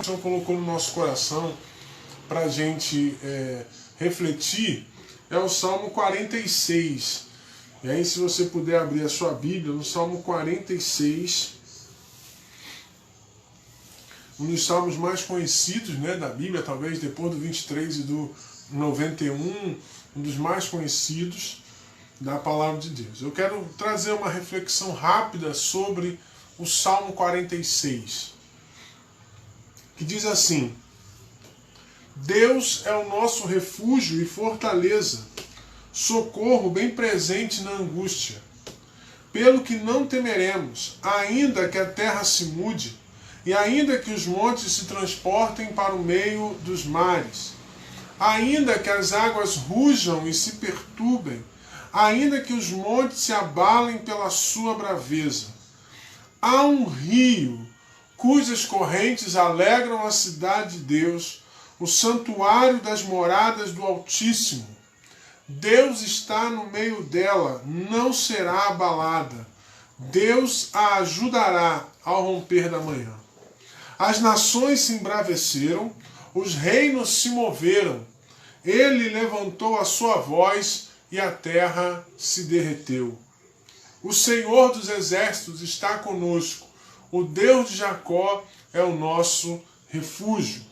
Senhor colocou no nosso coração para a gente refletir é o Salmo 46. E aí, se você puder abrir a sua Bíblia, no Salmo 46, um dos salmos mais conhecidos, né, da Bíblia, talvez depois do 23 e do 91, um dos mais conhecidos da Palavra de Deus. Eu quero trazer uma reflexão rápida sobre o Salmo 46, que diz assim: Deus é o nosso refúgio e fortaleza, socorro bem presente na angústia. Pelo que não temeremos, ainda que a terra se mude, e ainda que os montes se transportem para o meio dos mares, ainda que as águas rujam e se perturbem, ainda que os montes se abalem pela sua braveza. Há um rio cujas correntes alegram a cidade de Deus, o santuário das moradas do Altíssimo. Deus está no meio dela, não será abalada. Deus a ajudará ao romper da manhã. As nações se embraveceram, os reinos se moveram. Ele levantou a sua voz e a terra se derreteu. O Senhor dos exércitos está conosco. O Deus de Jacó é o nosso refúgio.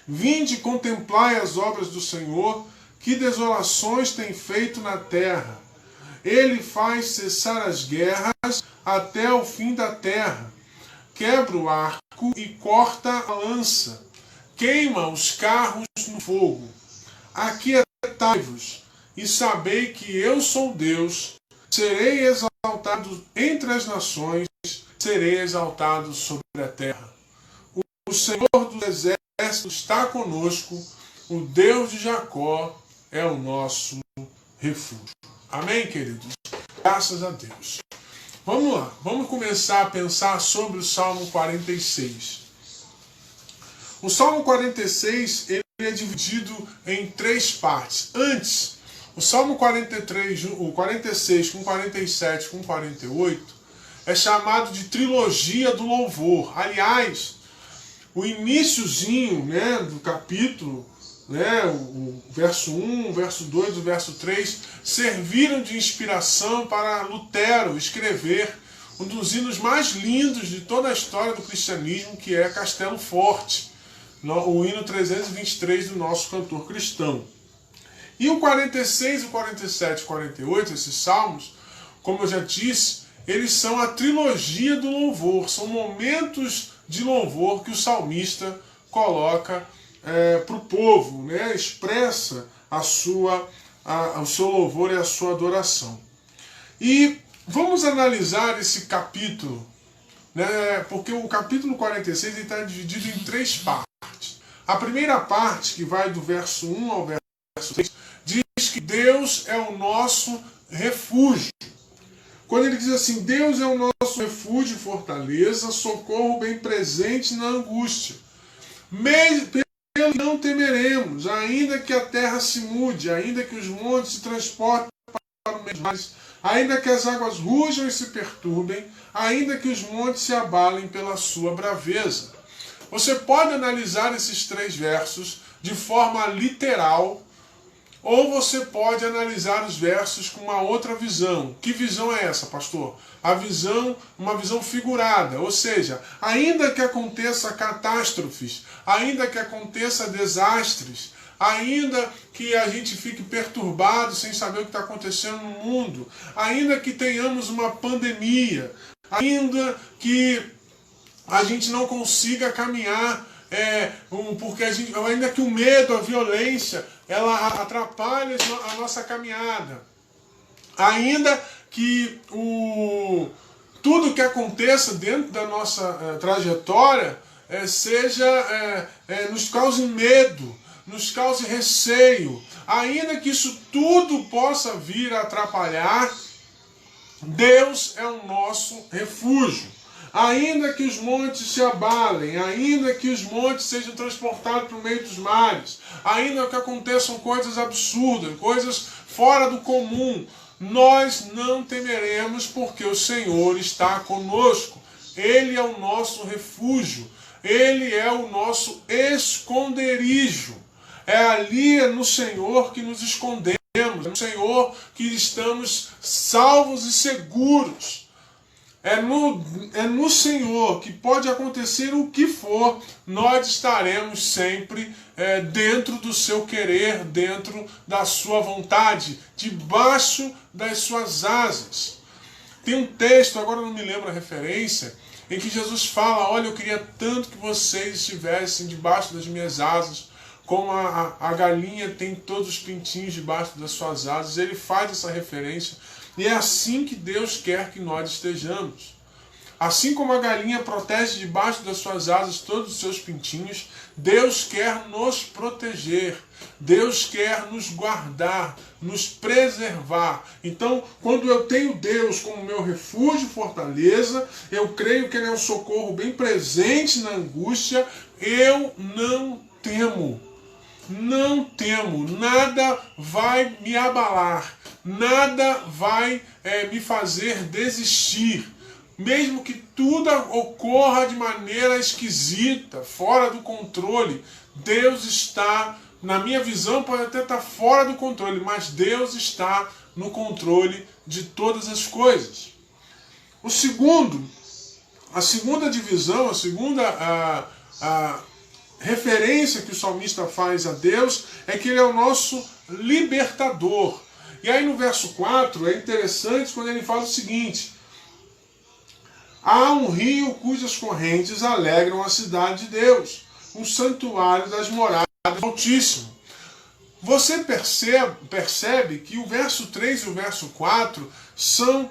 Vinde, contemplai as obras do Senhor, que desolações tem feito na terra. Ele faz cessar as guerras até o fim da terra. Quebra o arco e corta a lança. Queima os carros no fogo. Aquietai-vos e sabei que eu sou Deus. Serei exaltado entre as nações, serei exaltado sobre a terra. O Senhor dos exércitos está conosco. O Deus de Jacó é o nosso refúgio. Amém, queridos? Graças a Deus. Vamos lá, vamos começar a pensar sobre o Salmo 46. O Salmo 46 ele é dividido em três partes. Antes, o Salmo 43, o 46 com 47 com 48 é chamado de trilogia do louvor. Aliás, o iniciozinho, né, do capítulo, né, o verso 1, o verso 2, o verso 3, serviram de inspiração para Lutero escrever um dos hinos mais lindos de toda a história do cristianismo, que é Castelo Forte, o hino 323 do nosso cantor cristão. E o 46, o 47 e o 48, esses salmos, como eu já disse, eles são a trilogia do louvor, são momentos de louvor que o salmista coloca para o povo, né? Expressa o seu louvor e a sua adoração. E vamos analisar esse capítulo, né? Porque o capítulo 46 está dividido em três partes. A primeira parte, que vai do verso 1 ao verso 3, diz que Deus é o nosso refúgio. Quando ele diz assim, Deus é o nosso refúgio e fortaleza, socorro bem presente na angústia. Não temeremos, ainda que a terra se mude, ainda que os montes se transportem para o meio dos mares, ainda que as águas rujam e se perturbem, ainda que os montes se abalem pela sua braveza. Você pode analisar esses três versos de forma literal, ou você pode analisar os versos com uma outra visão. Que visão é essa, pastor? Uma visão figurada, ou seja, ainda que aconteça catástrofes, ainda que aconteça desastres, ainda que a gente fique perturbado sem saber o que está acontecendo no mundo, ainda que tenhamos uma pandemia, ainda que a gente não consiga caminhar, ainda que o medo, a violência, ela atrapalhe a nossa caminhada, ainda que tudo que aconteça dentro da nossa trajetória nos cause medo, nos cause receio, ainda que isso tudo possa vir a atrapalhar, Deus é o nosso refúgio. Ainda que os montes se abalem, ainda que os montes sejam transportados para o meio dos mares, ainda que aconteçam coisas absurdas, coisas fora do comum, nós não temeremos, porque o Senhor está conosco. Ele é o nosso refúgio. Ele é o nosso esconderijo. É ali no Senhor que nos escondemos, é no Senhor que estamos salvos e seguros. É no Senhor que pode acontecer o que for, nós estaremos sempre dentro do seu querer, dentro da sua vontade, debaixo das suas asas. Tem um texto, agora não me lembro a referência, em que Jesus fala: olha, eu queria tanto que vocês estivessem debaixo das minhas asas, como a galinha tem todos os pintinhos debaixo das suas asas. Ele faz essa referência, e é assim que Deus quer que nós estejamos. Assim como a galinha protege debaixo das suas asas todos os seus pintinhos, Deus quer nos proteger, Deus quer nos guardar, nos preservar. Então, quando eu tenho Deus como meu refúgio e fortaleza, eu creio que Ele é um socorro bem presente na angústia, eu não temo. Não temo, nada vai me abalar, nada vai me fazer desistir. Mesmo que tudo ocorra de maneira esquisita, fora do controle, Deus está, na minha visão, pode até estar fora do controle, mas Deus está no controle de todas as coisas. A segunda divisão, a segunda referência que o salmista faz a Deus é que Ele é o nosso libertador. E aí no verso 4 é interessante quando ele fala o seguinte: há um rio cujas correntes alegram a cidade de Deus, um santuário das moradas do Altíssimo. Você percebe que o verso 3 e o verso 4 são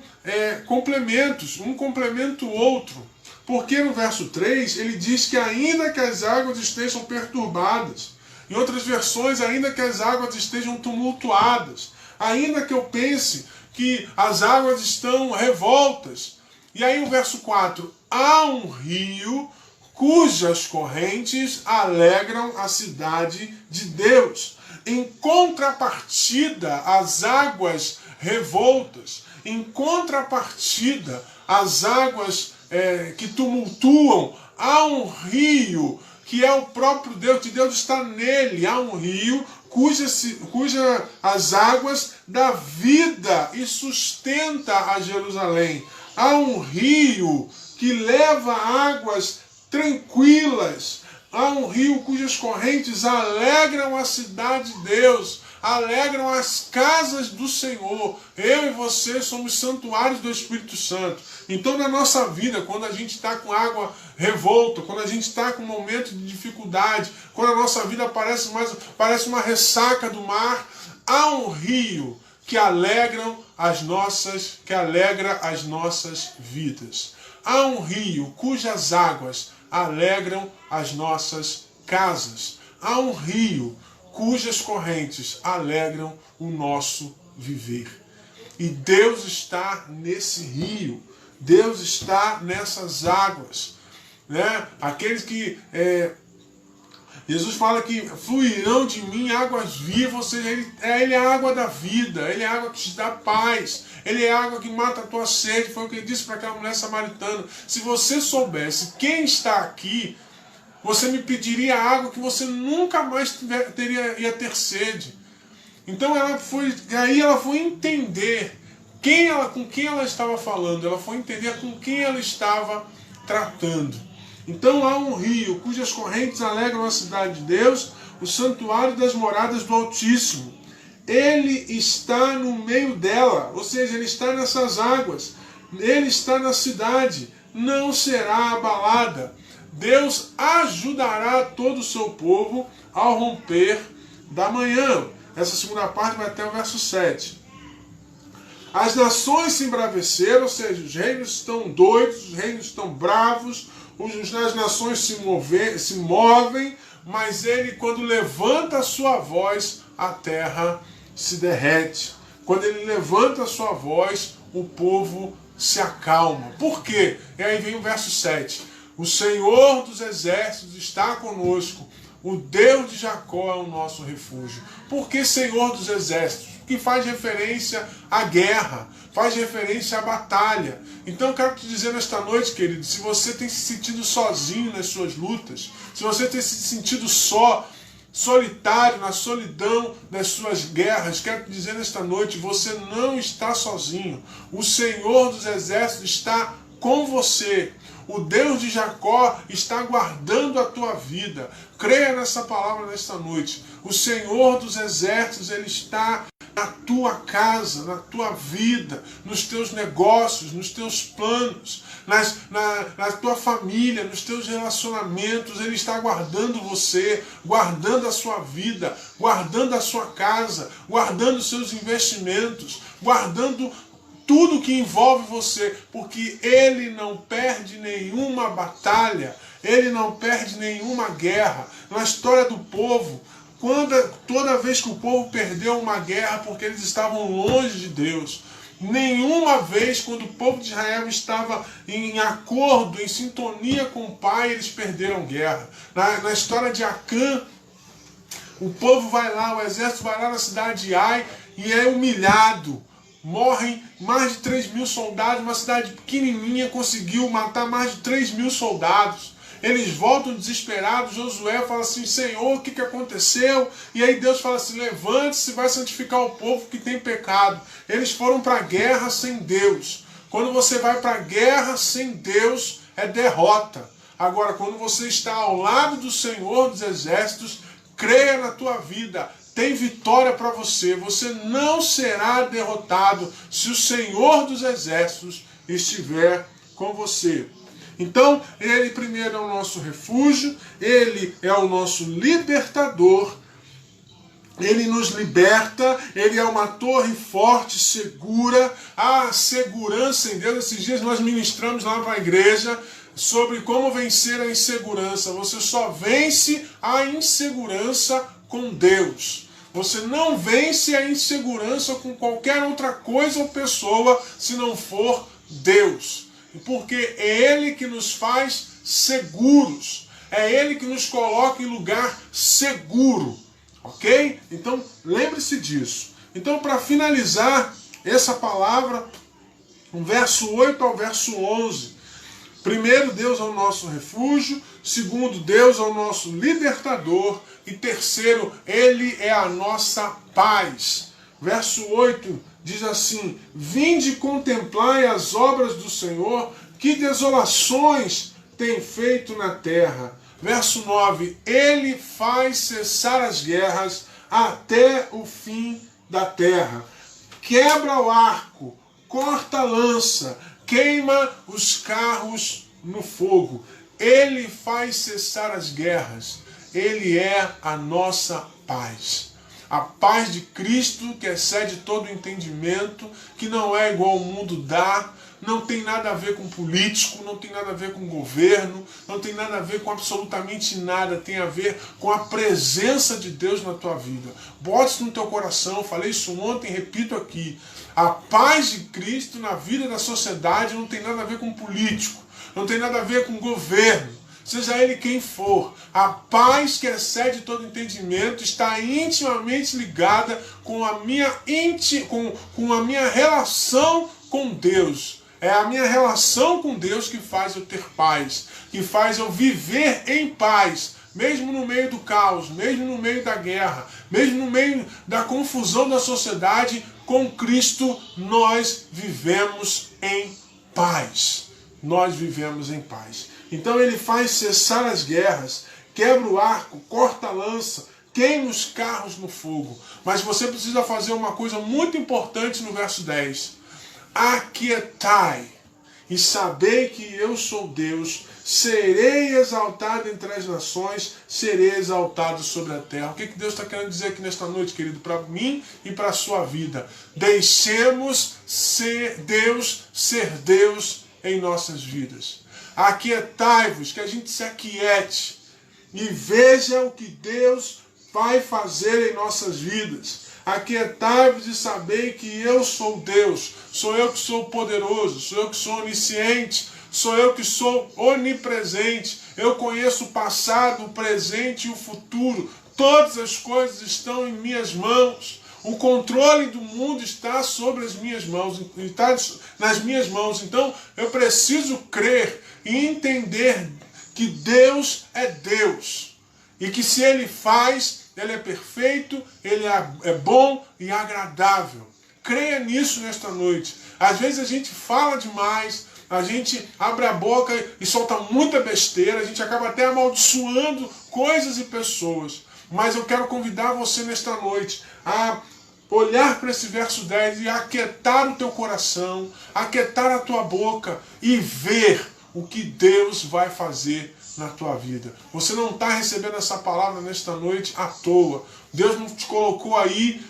complementos, um complementa o outro. Porque no verso 3 ele diz que ainda que as águas estejam perturbadas, em outras versões, ainda que as águas estejam tumultuadas, ainda que eu pense que as águas estão revoltas. E aí o verso 4, há um rio cujas correntes alegram a cidade de Deus. Em contrapartida às águas revoltas, em contrapartida às águas que tumultuam, há um rio que é o próprio Deus, que Deus está nele. Há um rio cuja as águas dá vida e sustenta a Jerusalém. Há um rio que leva águas tranquilas. Há um rio cujas correntes alegram a cidade de Deus, alegram as casas do Senhor. Eu e você somos santuários do Espírito Santo. Então, na nossa vida, quando a gente está com água revolta, quando a gente está com um momento de dificuldade, quando a nossa vida parece uma ressaca do mar, há um rio que alegra as nossas vidas. Há um rio cujas águas alegram as nossas casas. Há um rio cujas correntes alegram o nosso viver. E Deus está nesse rio. Deus está nessas águas. Né? Aqueles que... Jesus fala que fluirão de mim águas vivas, ou seja, ele é a água da vida, Ele é a água que te dá paz, Ele é a água que mata a tua sede. Foi o que Ele disse para aquela mulher samaritana: se você soubesse quem está aqui, você me pediria água que você nunca mais ia ter sede. Então ela foi entender com quem ela estava falando, ela foi entender com quem ela estava tratando. Então há um rio cujas correntes alegram a cidade de Deus, o santuário das moradas do Altíssimo. Ele está no meio dela, ou seja, Ele está nessas águas, Ele está na cidade, não será abalada. Deus ajudará todo o seu povo ao romper da manhã. Essa segunda parte vai até o verso 7. As nações se embraveceram, ou seja, os reinos estão doidos, os reinos estão bravos, as nações se movem, mas Ele, quando levanta a sua voz, a terra se derrete. Quando Ele levanta a sua voz, o povo se acalma. Por quê? E aí vem o verso 7. O Senhor dos exércitos está conosco, o Deus de Jacó é o nosso refúgio. Por que Senhor dos exércitos? que faz referência à guerra, faz referência à batalha. Então eu quero te dizer nesta noite, querido, se você tem se sentido sozinho nas suas lutas, se você tem se sentido só, solitário, na solidão das suas guerras, quero te dizer nesta noite, você não está sozinho. O Senhor dos Exércitos está com você. O Deus de Jacó está guardando a tua vida. Creia nessa palavra nesta noite. O Senhor dos Exércitos, Ele está na tua casa, na tua vida, nos teus negócios, nos teus planos, na tua família, nos teus relacionamentos. Ele está guardando você, guardando a sua vida, guardando a sua casa, guardando os seus investimentos, guardando tudo que envolve você, porque Ele não perde nenhuma batalha, Ele não perde nenhuma guerra. Na história do povo, toda vez que o povo perdeu uma guerra porque eles estavam longe de Deus, nenhuma vez quando o povo de Israel estava em acordo, em sintonia com o Pai, eles perderam guerra. Na história de Acã, o povo vai lá, o exército vai lá na cidade de Ai e é humilhado. Morrem mais de 3.000 soldados, uma cidade pequenininha conseguiu matar mais de 3.000 soldados. Eles voltam desesperados, Josué fala assim, Senhor, o que aconteceu? E aí Deus fala assim, levante-se e vai santificar o povo que tem pecado. Eles foram para a guerra sem Deus. Quando você vai para a guerra sem Deus, é derrota. Agora, quando você está ao lado do Senhor dos Exércitos, creia na tua vida, tem vitória para você. Você não será derrotado se o Senhor dos Exércitos estiver com você. Então, Ele primeiro é o nosso refúgio, Ele é o nosso libertador, Ele nos liberta, Ele é uma torre forte, segura, há segurança em Deus. Esses dias nós ministramos lá para a igreja sobre como vencer a insegurança. Você só vence a insegurança com Deus. Você não vence a insegurança com qualquer outra coisa ou pessoa se não for Deus. Porque é Ele que nos faz seguros. É Ele que nos coloca em lugar seguro. Ok? Então, lembre-se disso. Então, para finalizar essa palavra, no verso 8 ao verso 11. Primeiro, Deus é o nosso refúgio. Segundo, Deus é o nosso libertador. E terceiro, Ele é a nossa paz. Verso 8 diz assim, vinde e contemplai as obras do Senhor, que desolações tem feito na terra. Verso 9, Ele faz cessar as guerras até o fim da terra. Quebra o arco, corta a lança, queima os carros no fogo. Ele faz cessar as guerras. Ele é a nossa paz. A paz de Cristo que excede todo entendimento, que não é igual ao mundo dá, não tem nada a ver com político, não tem nada a ver com governo, não tem nada a ver com absolutamente nada, tem a ver com a presença de Deus na tua vida. Bote isso no teu coração, falei isso ontem, repito aqui. A paz de Cristo na vida da sociedade não tem nada a ver com político, não tem nada a ver com governo. Seja ele quem for, a paz que excede todo entendimento está intimamente ligada com a minha relação com Deus. É a minha relação com Deus que faz eu ter paz, que faz eu viver em paz, mesmo no meio do caos, mesmo no meio da guerra, mesmo no meio da confusão da sociedade, com Cristo nós vivemos em paz. Nós vivemos em paz. Então Ele faz cessar as guerras, quebra o arco, corta a lança, queima os carros no fogo. Mas você precisa fazer uma coisa muito importante no verso 10. Aquietai e sabei que eu sou Deus, serei exaltado entre as nações, serei exaltado sobre a terra. O que Deus está querendo dizer aqui nesta noite, querido, para mim e para a sua vida? Deixemos ser Deus em nossas vidas. Aquietai-vos, que a gente se aquiete e veja o que Deus vai fazer em nossas vidas. Aquietai-vos e sabei que eu sou Deus, sou eu que sou poderoso, sou eu que sou onisciente, sou eu que sou onipresente, eu conheço o passado, o presente e o futuro, todas as coisas estão em minhas mãos. O controle do mundo está sobre as minhas mãos, está nas minhas mãos. Então eu preciso crer e entender que Deus é Deus. E que se Ele faz, Ele é perfeito, Ele é bom e agradável. Creia nisso nesta noite. Às vezes a gente fala demais, a gente abre a boca e solta muita besteira, a gente acaba até amaldiçoando coisas e pessoas. Mas eu quero convidar você nesta noite a olhar para esse verso 10 e aquietar o teu coração, aquietar a tua boca e ver o que Deus vai fazer na tua vida. Você não está recebendo essa palavra nesta noite à toa. Deus não te colocou aí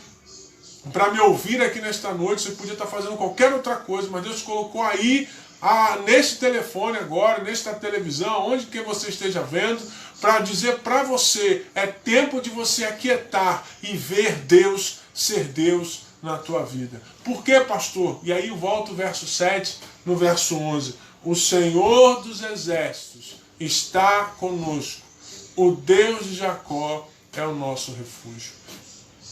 para me ouvir aqui nesta noite. Você podia estar fazendo qualquer outra coisa, mas Deus te colocou aí neste telefone agora, nesta televisão, onde que você esteja vendo, para dizer para você, é tempo de você aquietar e ver Deus ser Deus na tua vida. Por quê, pastor? E aí eu volto ao verso 7, no verso 11. O Senhor dos Exércitos está conosco. O Deus de Jacó é o nosso refúgio.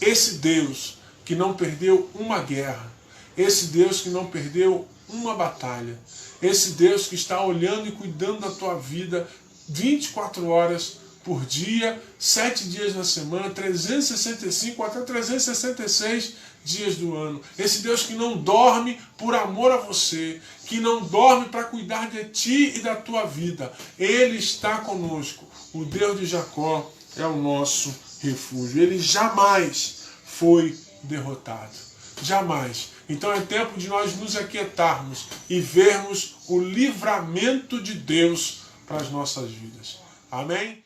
Esse Deus que não perdeu uma guerra, esse Deus que não perdeu uma batalha, esse Deus que está olhando e cuidando da tua vida 24 horas por dia, 7 dias na semana, 365 até 366 dias do ano. Esse Deus que não dorme por amor a você, que não dorme para cuidar de ti e da tua vida. Ele está conosco. O Deus de Jacó é o nosso refúgio. Ele jamais foi derrotado. Jamais. Então é tempo de nós nos aquietarmos e vermos o livramento de Deus para as nossas vidas. Amém?